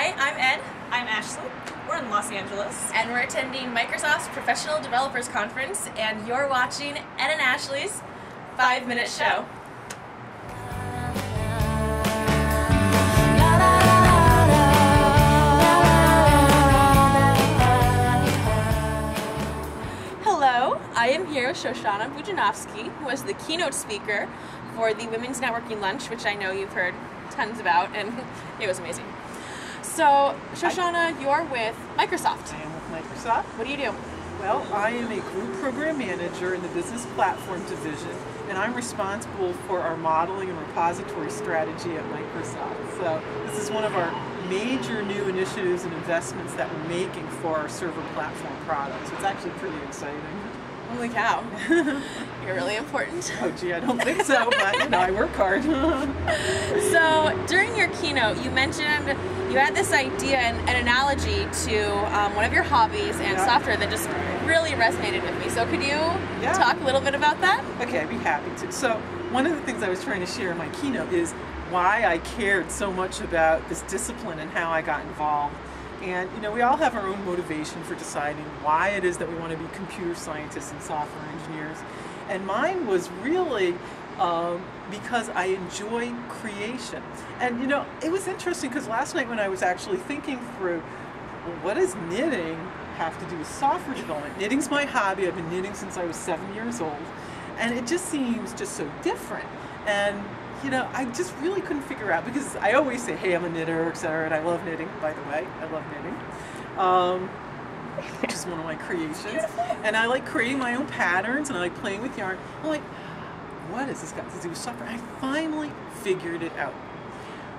Hi, I'm Ed. I'm Ashley. We're in Los Angeles. And we're attending Microsoft's Professional Developers Conference, and you're watching Ed and Ashley's 5-Minute Show. Hello, I am here with Shoshanna Budzianowski, who was the keynote speaker for the Women's Networking Lunch, which I know you've heard tons about, and it was amazing. So, Shoshanna, you're with Microsoft. I am with Microsoft. What do you do? Well, I am a group program manager in the business platform division, and I'm responsible for our modeling and repository strategy at Microsoft. So this is one of our major new initiatives and investments that we're making for our server platform products. It's actually pretty exciting. Holy cow. You're really important. Oh gee, I don't think so, but you know, I work hard. So during your keynote, you mentioned you had this idea and an analogy to one of your hobbies and software that just really resonated with me. So could you talk a little bit about that? Okay, I'd be happy to. So one of the things I was trying to share in my keynote is why I cared so much about this discipline and how I got involved. And you know, we all have our own motivation for deciding why it is that we want to be computer scientists and software engineers. And mine was really because I enjoy creation. And you know, it was interesting because last night when I was actually thinking through, well, what does knitting have to do with software development? Knitting's my hobby. I've been knitting since I was 7 years old. And it just seems just so different. And you know, I just really couldn't figure out, because I always say, hey, I'm a knitter, etc., and I love knitting, by the way. I love knitting, which is one of my creations. And I like creating my own patterns, and I like playing with yarn. I'm like, what has this got to do with software? I finally figured it out.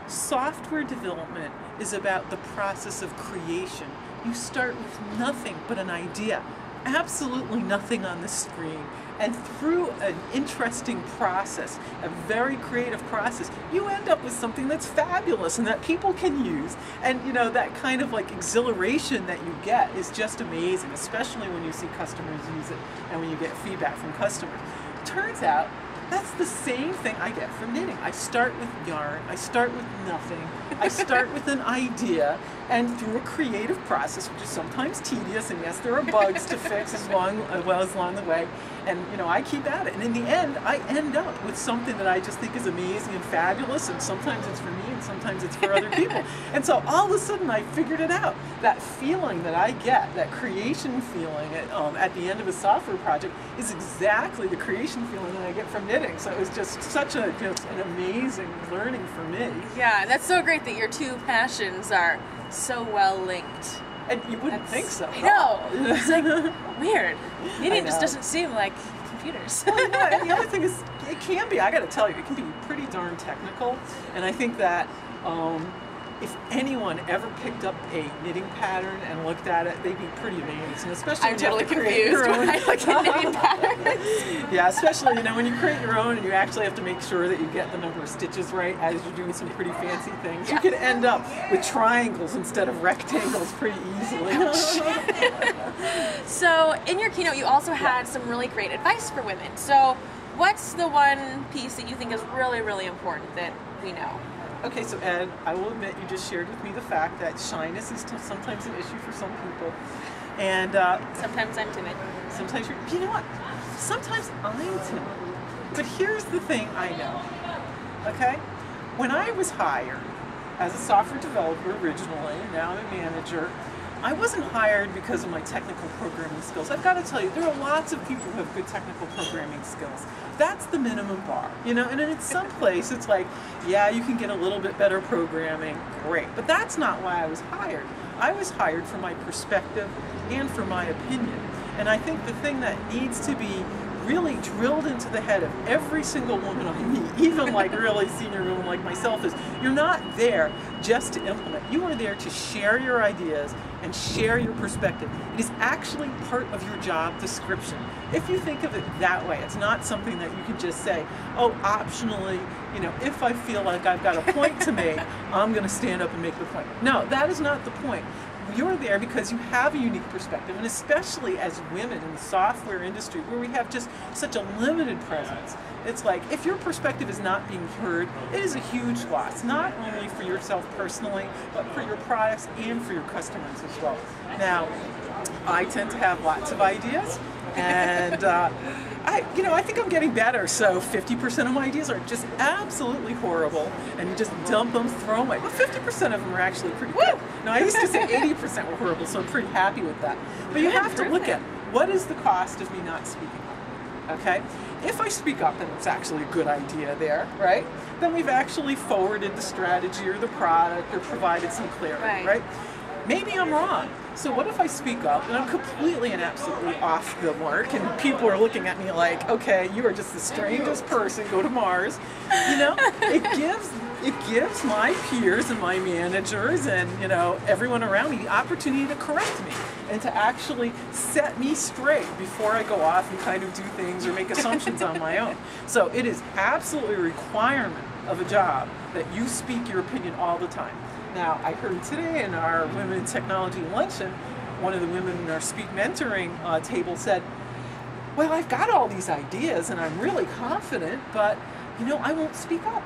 Software development is about the process of creation. You start with nothing but an idea, absolutely nothing on the screen. And through an interesting process, a very creative process, you end up with something that's fabulous and that people can use. And you know, that kind of like exhilaration that you get is just amazing, especially when you see customers use it and when you get feedback from customers. Turns out, that's the same thing I get from knitting. I start with yarn, I start with nothing, I start with an idea, and through a creative process, which is sometimes tedious, and yes, there are bugs to fix as well as along the way, and you know, I keep at it. And in the end, I end up with something that I just think is amazing and fabulous, and sometimes it's for me, and sometimes it's for other people. And so all of a sudden, I figured it out. That feeling that I get, that creation feeling at the end of a software project, is exactly the creation feeling that I get from knitting. So it was just such an amazing learning for me. Yeah, that's so great that your two passions are so well linked. And you wouldn't think so. I know. It's like weird. Knitting just doesn't seem like computers. Well, you know, and the other thing is, it can be, I got to tell you, it can be pretty darn technical. And I think that if anyone ever picked up a knitting pattern and looked at it, they'd be pretty amazed. And especially I'm totally confused when I look at knitting patterns. Yeah, especially, you know, when you create your own and you actually have to make sure that you get the number of stitches right as you're doing some pretty fancy things. You could end up with triangles instead of rectangles pretty easily. So in your keynote, you also had some really great advice for women. So what's the one piece that you think is really, really important that we know? Okay, so Ed, I will admit you just shared with me the fact that shyness is sometimes an issue for some people. And sometimes I'm timid. Sometimes you know what? Sometimes I'm timid. But here's the thing I know, okay? When I was hired as a software developer originally, and now I'm a manager, I wasn't hired because of my technical programming skills. I've got to tell you, there are lots of people who have good technical programming skills. That's the minimum bar, you know, and in some place it's like, yeah, you can get a little bit better programming, great. But that's not why I was hired. I was hired for my perspective and for my opinion. And I think the thing that needs to be really drilled into the head of every single woman I meet, even like really senior women like myself, is you're not there just to implement. You are there to share your ideas and share your perspective. It is actually part of your job description. if you think of it that way, it's not something that you can just say, oh, optionally, you know, if I feel like I've got a point to make, I'm going to stand up and make the point. No, that is not the point. You're there because you have a unique perspective, and especially as women in the software industry where we have just such a limited presence, it's like if your perspective is not being heard, it is a huge loss, not only for yourself personally, but for your products and for your customers as well. Now, I tend to have lots of ideas, and I think I'm getting better. So 50% of my ideas are just absolutely horrible, and you just dump them, throw them away. But 50% of them are actually pretty good. Now, I used to say 80% were horrible, so I'm pretty happy with that. But you have to look at what is the cost of me not speaking up. Okay? If I speak up and it's actually a good idea there, right? Then we've actually forwarded the strategy or the product or provided some clarity, right? Maybe I'm wrong. So what if I speak up and I'm completely and absolutely off the mark and people are looking at me like, okay, you are just the strangest person, go to Mars. You know, it gives my peers and my managers and, you know, everyone around me the opportunity to correct me and to actually set me straight before I go off and kind of do things or make assumptions on my own. So it is absolutely a requirement of a job that you speak your opinion all the time. Now, I heard today in our Women in Technology Luncheon, one of the women in our Speak Mentoring table said, well, I've got all these ideas and I'm really confident, but, you know, I won't speak up.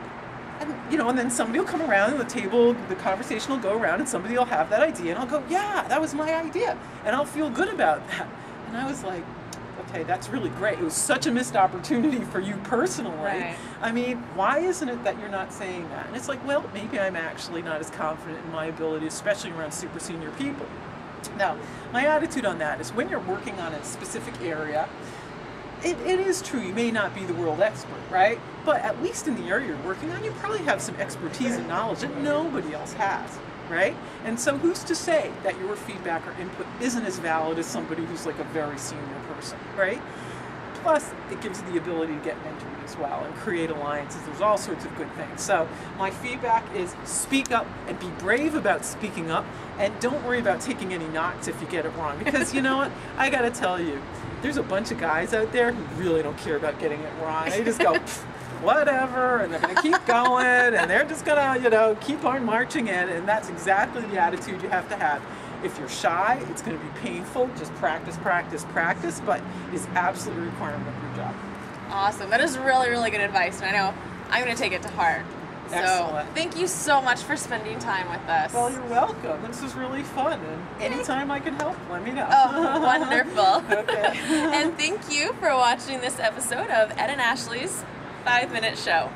And, you know, and then somebody will come around and the table, the conversation will go around and somebody will have that idea and I'll go, yeah, that was my idea. And I'll feel good about that. And I was like, okay, that's really great. It was such a missed opportunity for you personally. Right. I mean, why isn't it that you're not saying that? And it's like, well, maybe I'm actually not as confident in my ability, especially around super senior people. Now, my attitude on that is when you're working on a specific area, it is true, you may not be the world expert, right? But at least in the area you're working on, you probably have some expertise and knowledge that nobody else has. Right? And so who's to say that your feedback or input isn't as valid as somebody who's like a very senior person, right? Plus, it gives you the ability to get mentored as well and create alliances. There's all sorts of good things. So my feedback is speak up and be brave about speaking up, and don't worry about taking any knocks if you get it wrong. Because you know what? I gotta tell you, there's a bunch of guys out there who really don't care about getting it wrong. They just go, whatever, and they're going to keep going, and they're just going to, you know, keep on marching in, and that's exactly the attitude you have to have. If you're shy, it's going to be painful. Just practice, practice, practice, but it's absolutely a requirement of your job. Awesome. That is really, really good advice, and I know I'm going to take it to heart. Excellent. So thank you so much for spending time with us. Well, you're welcome. This was really fun, and anytime I can help, let me know. Oh, wonderful. Okay. And thank you for watching this episode of Ed and Ashley's 5-Minute Show.